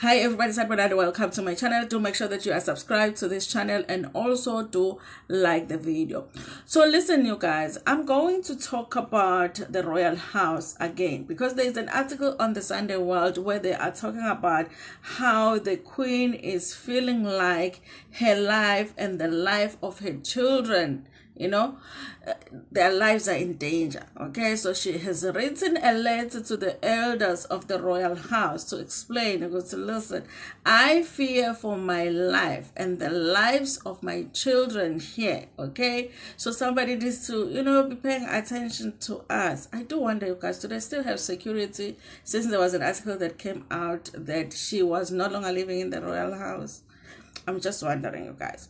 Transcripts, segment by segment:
Hi everybody, Sadbonad, welcome to my channel. Do make sure that you are subscribed to this channel and also do like the video. So listen you guys, I'm going to talk about the royal house again because there's an article on the Sunday World where they are talking about how the queen is feeling like her life and the life of her children, their lives are in danger. Okay, so she has written a letter to the elders of the royal house to explain, because listen, I fear for my life and the lives of my children here. Okay, so somebody needs to be paying attention to us. I do wonder, you guys, do they still have security, since there was an article that came out that she was no longer living in the royal house? I'm just wondering, you guys.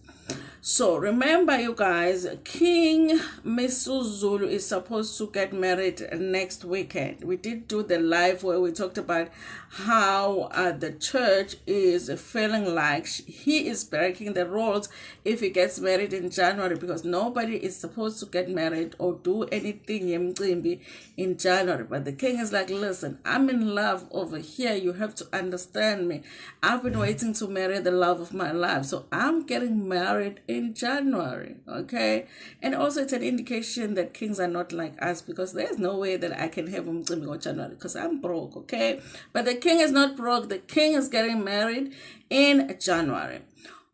So remember, you guys, King KaMayisela Zulu is supposed to get married next weekend. We did do the live where we talked about how the church is feeling like he is breaking the rules if he gets married in January, because nobody is supposed to get married or do anything in January. But the king is like, listen, I'm in love over here. You have to understand me. I've been waiting to marry the love of my life, so I'm getting married in January. Okay, and also it's an indication that kings are not like us, because there's no way that I can have umcimbi in January because I'm broke. Okay, but the king is not broke. The king is getting married in January.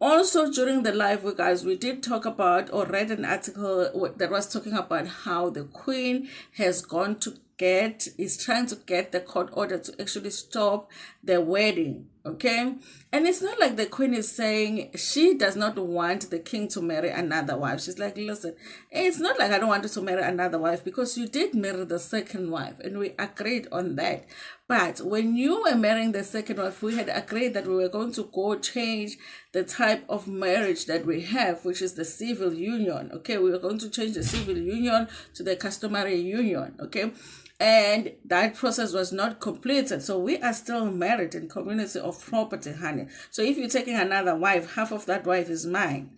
Also, during the live, guys, we did talk about or read an article that was talking about how the queen has gone to is trying to get the court order to actually stop the wedding. Okay, and it's not like the queen is saying she does not want the king to marry another wife. She's like, listen, it's not like I don't want you to marry another wife, because you did marry the second wife and we agreed on that. But when you were marrying the second wife, we had agreed that we were going to go change the type of marriage that we have, which is the civil union. Okay, we were going to change the civil union to the customary union. Okay, and that process was not completed, so we are still married in community of property, honey. So if you're taking another wife, half of that wife is mine.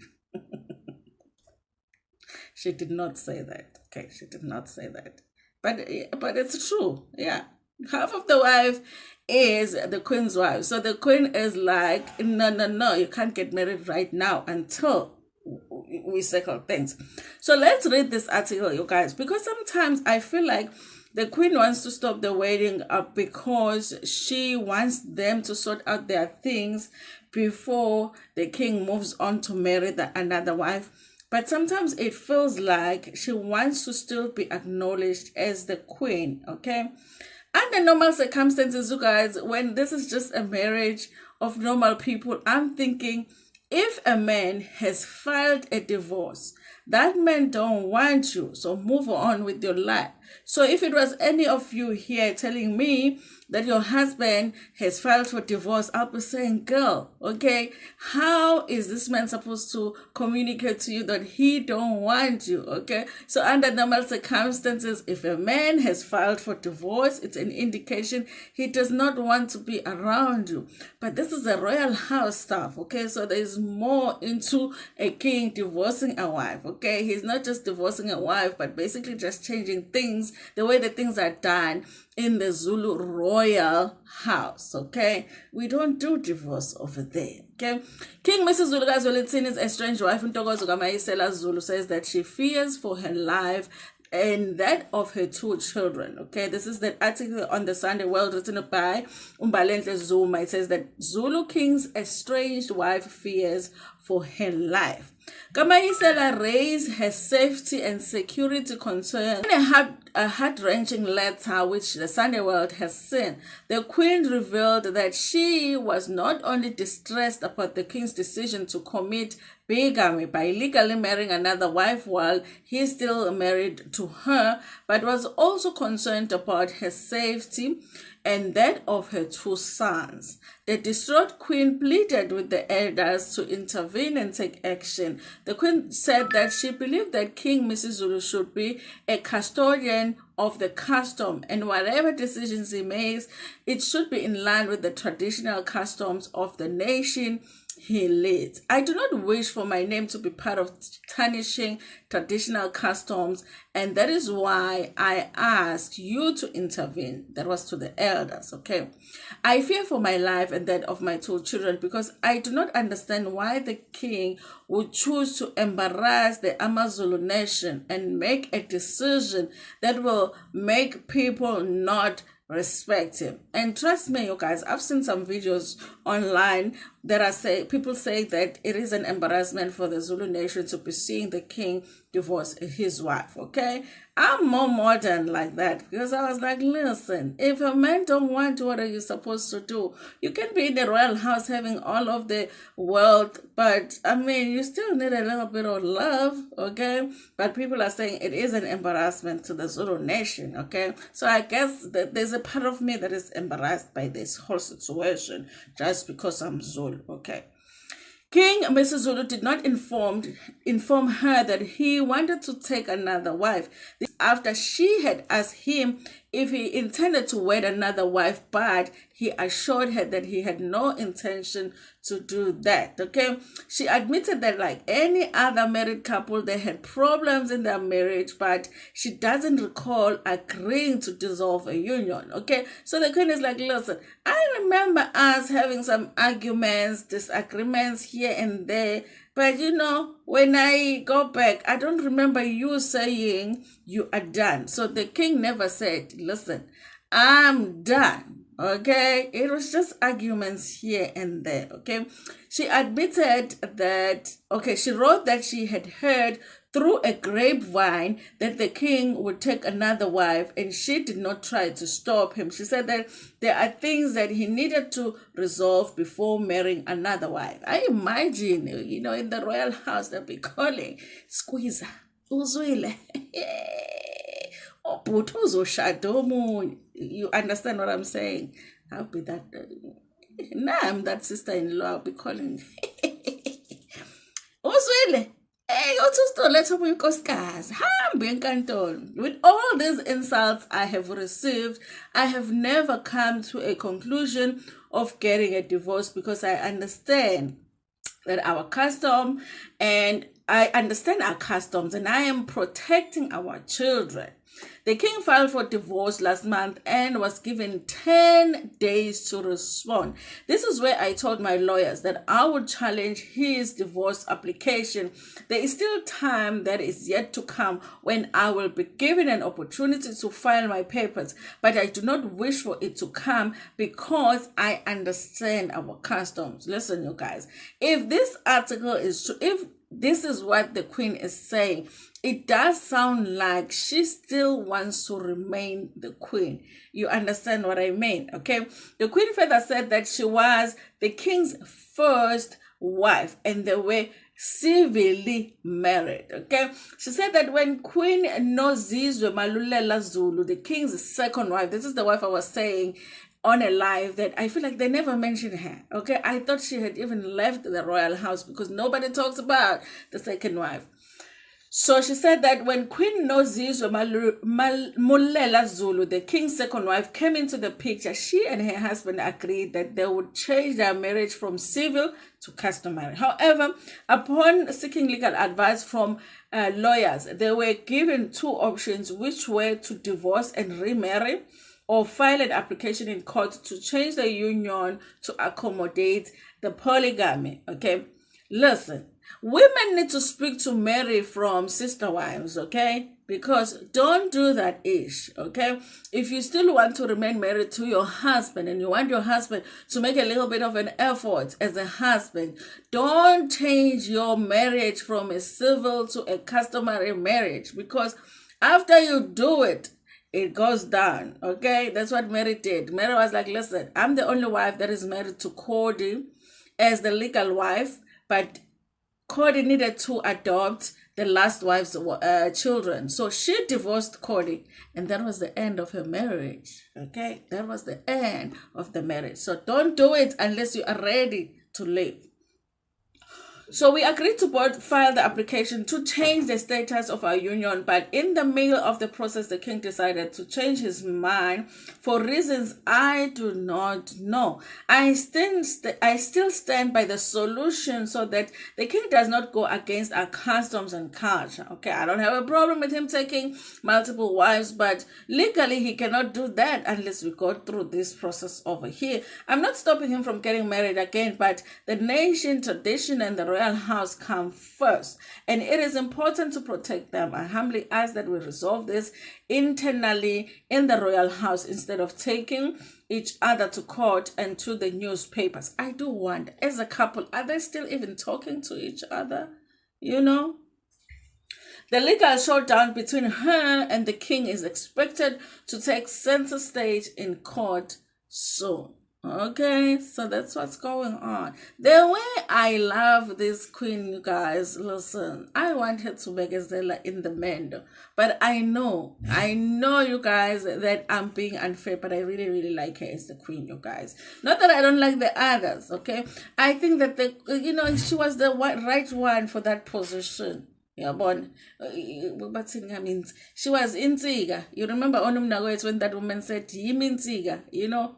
She did not say that. Okay, she did not say that, but it's true. Yeah, half of the wife is the queen's wife. So the queen is like, no, you can't get married right now until we settle things. So let's read this article, you guys, because sometimes I feel like the queen wants to stop the wedding because she wants them to sort out their things before the king moves on to marry another wife. But sometimes it feels like she wants to still be acknowledged as the queen. Okay, under normal circumstances, you guys, when this is just a marriage of normal people, I'm thinking, if a man has filed a divorce, that man don't want you, so move on with your life. So if it was any of you here telling me that your husband has filed for divorce, I'll be saying, girl, okay, how is this man supposed to communicate to you that he don't want you? Okay, so under normal circumstances, if a man has filed for divorce, it's an indication he does not want to be around you. But this is a royal house stuff. Okay, so there's more into a king divorcing a wife. Okay, he's not just divorcing a wife, but basically just changing things, the way the things are done in the Zulu royal house. Okay, we don't do divorce over there. Okay, King Mrs. Zulu, guys, Welitsini's estranged wife KaMayisela Zulu says that she fears for her life and that of her two children. Okay, this is the article on the Sunday World written by Umbalenhle Zuma. It says that Zulu King's estranged wife fears for her life. KaMayisela raised her safety and security concerns in a heart-wrenching letter which the Sunday World has seen. The Queen revealed that she was not only distressed about the King's decision to commit polygamy by legally marrying another wife while he is still married to her, but was also concerned about her safety and that of her two sons. The distraught queen pleaded with the elders to intervene and take action. The queen said that she believed that King Mrs. Zulu should be a custodian of the custom, and whatever decisions he makes, it should be in line with the traditional customs of the nation he leads. I do not wish for my name to be part of tarnishing traditional customs, and that is why I ask you to intervene. That was to the elders, okay? I fear for my life and that of my two children because I do not understand why the king would choose to embarrass the Amazulu nation and make a decision that will make people not respect him. And trust me, you guys, I've seen some videos online that people say that it is an embarrassment for the Zulu nation to be seeing the king divorce his wife. Okay, I'm more modern like that because I was like, listen, if a man don't want, what are you supposed to do? You can be in the royal house having all of the wealth, but I mean, you still need a little bit of love. Okay, but people are saying it is an embarrassment to the Zulu nation. Okay, so I guess that there's a part of me that is embarrassed by this whole situation just because I'm Zulu. Okay. King Mrs. Zulu did not inform her that he wanted to take another wife. This after she had asked him if he intended to wed another wife, but he assured her that he had no intention to do that. Okay, she admitted that like any other married couple, they had problems in their marriage, but she doesn't recall agreeing to dissolve a union. Okay, so the queen is like, listen, I remember us having some arguments, disagreements here and there, but you know, when I go back, I don't remember you saying you are done. So the king never said, listen, I'm done. Okay, it was just arguments here and there. Okay, she admitted that, okay, she wrote that she had heard through a grapevine that the king would take another wife, and she did not try to stop him. She said that there are things that he needed to resolve before marrying another wife. I imagine, you know, in the royal house, they'll be calling, Squeezer, uzwile. Oh, but you understand what I'm saying? I'll be that. Nah, I'm that sister-in-law. I'll be calling. Uzwile. Hey, with all these insults I have received, I have never come to a conclusion of getting a divorce because I understand that our custom and I understand our customs and I am protecting our children. The king filed for divorce last month and was given 10 days to respond. This is where I told my lawyers that I would challenge his divorce application. There is still time that is yet to come when I will be given an opportunity to file my papers, but I do not wish for it to come because I understand our customs. Listen, you guys, if this article is true, if this is what the queen is saying, it does sound like she still wants to remain the queen. You understand what I mean? Okay. The queen further said that she was the king's first wife and they were civilly married. Okay. She said that when Queen Nozizwe Malulela Zulu, the king's second wife, this is the wife I was saying on a live, that I feel like they never mentioned her. Okay, I thought she had even left the royal house because nobody talks about the second wife. So she said that when Queen Nozizwe Malulela Zulu, the king's second wife, came into the picture, she and her husband agreed that they would change their marriage from civil to customary. However, upon seeking legal advice from lawyers, they were given two options, which were to divorce and remarry, or file an application in court to change the union to accommodate the polygamy. Okay, listen, women need to speak to Mary from Sister Wives, okay? Because don't do that ish, okay? If you still want to remain married to your husband and you want your husband to make a little bit of an effort as a husband, don't change your marriage from a civil to a customary marriage, because after you do it, it goes down, okay? That's what Mary did. Mary was like, listen, I'm the only wife that is married to Cody as the legal wife, but Cody needed to adopt the last wife's children. So she divorced Cody, and that was the end of her marriage, okay? That was the end of the marriage. So don't do it unless you are ready to leave. So we agreed to both file the application to change the status of our union, but in the middle of the process, the king decided to change his mind for reasons I do not know. I still stand by the solution so that the king does not go against our customs and culture. Okay, I don't have a problem with him taking multiple wives, but legally he cannot do that unless we go through this process over here. I'm not stopping him from getting married again, but the nation, tradition, and the royal house come first, and it is important to protect them. I humbly ask that we resolve this internally in the royal house instead of taking each other to court and to the newspapers. I do wonder, as a couple, are they still even talking to each other? You know? The legal showdown between her and the king is expected to take center stage in court soon. Okay, so that's what's going on. The way I love this queen, you guys, listen, I want her to begazela in the mendo. But I know, you guys, that I'm being unfair, but I really, really like her as the queen, you guys. Not that I don't like the others, okay? I think that, she was the right one for that position. Yabona, but means she was insiga. You remember on when that woman said, "Yimi insiga."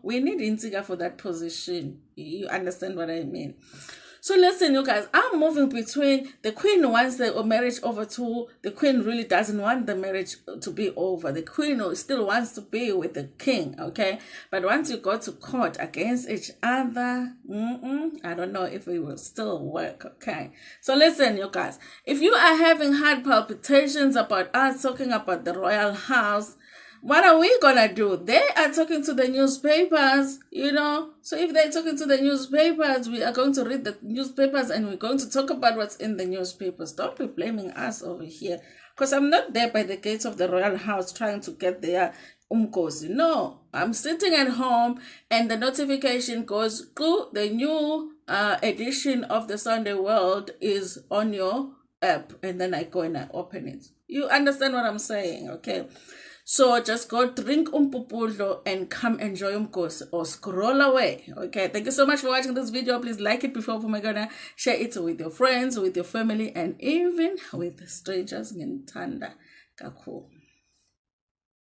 We need insiga for that position. You understand what I mean? So listen, you guys, I'm moving between the queen wants the marriage over to the queen really doesn't want the marriage to be over. The queen still wants to be with the king, okay? But once you go to court against each other, I don't know if it will still work, okay? So listen, you guys, if you are having heart palpitations about us talking about the royal house, what are we gonna do? They are talking to the newspapers, So if they're talking to the newspapers, we are going to read the newspapers and we're going to talk about what's in the newspapers. Don't be blaming us over here. Because I'm not there by the gates of the royal house trying to get their umkosi. No, I'm sitting at home and the notification goes, the new edition of the Sunday World is on your app. And then I go and I open it. You understand what I'm saying, okay? So just go drink umpupudlo and come enjoy umkosi or scroll away. Okay, thank you so much for watching this video. Please like it before gonna share it with your friends, with your family, and even with strangers. Ngintanda kakhulu.